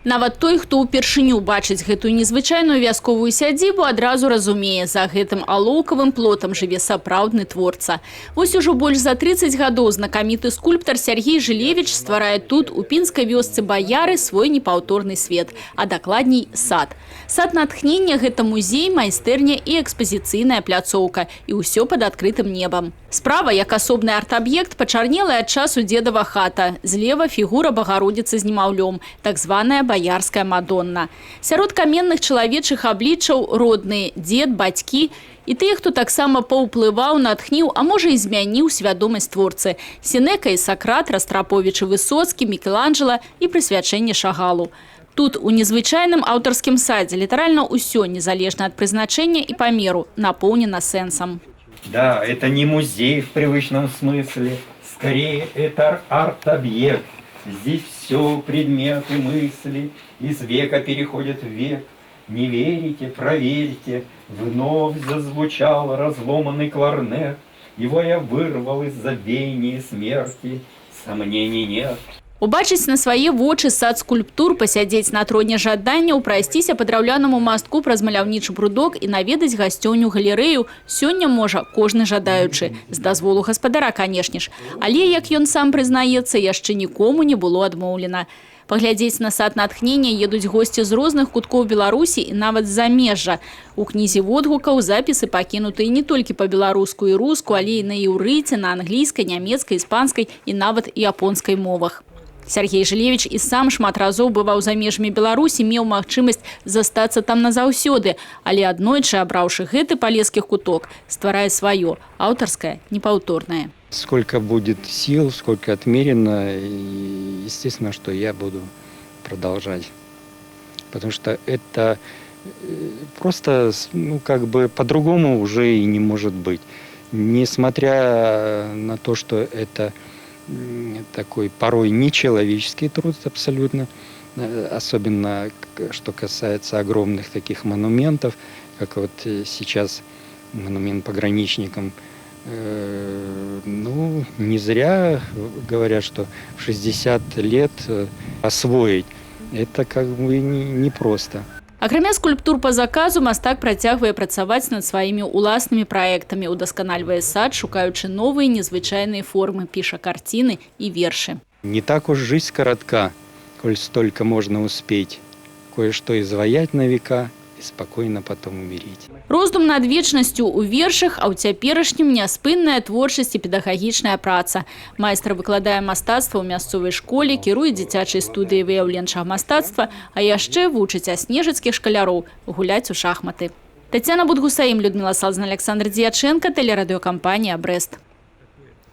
Нават той, хто ўпершыню бачыць гэтую незвычайную вясковую сядзібу, адразу разумее, за гэтым алоўкавым плотам жыве сапраўдны творца. Вось ужо больш за 30 гадоў знакаміты скульптар Сергей Жылевіч стварае тут, у пінскай вёсцы Баяры, свой непаўторны свет, а дакладней сад. Сад натхнення – гэта музей, майстэрня і экспазіцыйная пляцоўка. І ўсё пад адкрытым небам. Справа, як асобны арт-аб'ект, пачарнелая ад часу дзедава хата. Злева фігура Багародзіцы з немаўлём, так званая Баярская Мадонна. Сярод каменных чалавечых абліччаў родныя дзед, бацькі і тыя, хто таксама паўплываў, натхніў, а можа і змяніў свядомасць творцы. Сенека і Сакрат, Растраповіч і Высоцкі, Мікеланджела і прысвячэнне Шагалу. Тут, у незвычайным аўтарскім садзе, літаральна ўсё, незалежна ад прызначэння і памеру, напоўнена сэнсам. Да, это не музей в привычном смысле, скорее это арт-объект. Здесь все предметы мысли из века переходят в век. Не верите, проверьте, вновь зазвучал разломанный кларнет. Его я вырвал из забвения смерти, сомнений нет. Убачыць на свае вочы сад скульптур, пасядзець на троне жаданняў, прайсціся па драўлянаму мастку праз маляўнічы прудок і наведаць гасцёню галерэю сёння можа кожны жадаючы. З дазволу гаспадара, канешне ж. Але, як ён сам прызнаецца, яшчэ нікому не было адмоўлена. Паглядзець на сад натхнення едуць госці з розных куткоў Беларусі і нават з замежжа. У кнізе водгукаў запісы пакінутыя не толькі па-беларуску і руску, але і на іўрыце, на англійскай, нямецкай, іспанскай і нават японскай мовах. Сергей Жылевіч і сам шмат разоў бываў за межамі Беларусі, меў магчымасць застацца там назаўсёды, але аднойчы, абраўшы гэты палескіх куток, стварае сваё, аўтарскае, непаўторнае. Сколько будет сил, сколько отмерено, и естественно, что я буду продолжать. Потому что это просто, как бы по-другому уже и не может быть. Несмотря на то, что это такой порой нечеловеческий труд абсолютно, особенно что касается огромных таких монументов, как вот сейчас монумент пограничникам. Ну, не зря говорят, что в 60 лет освоить это как бы непросто. Акрамя скульптур па заказу, мастак працягвае працаваць над сваімі ўласнымі праектамі, удасканальвае сад, шукаючы новыя незвычайныя формы, піша карціны і вершы. Не так уж жизнь коротка, коль столько можно успеть, кое-что изваять на века и спокойно потом умереть. Роздум над вечнасцю ў вершах, а ў цяперашнім няспынная творчасць і педагагічная праца. Майстар выкладае мастацтва ў мясцовай школе, кіруе дзіцячай студыяй выяўленчага мастацтва, а яшчэ вучыць аснежыцкіх шкаляроў гуляць у шахматы. Тацяна Будгусаім, Людмила Салзна, Александр Дьяченко, телерадиокомпания «Брест».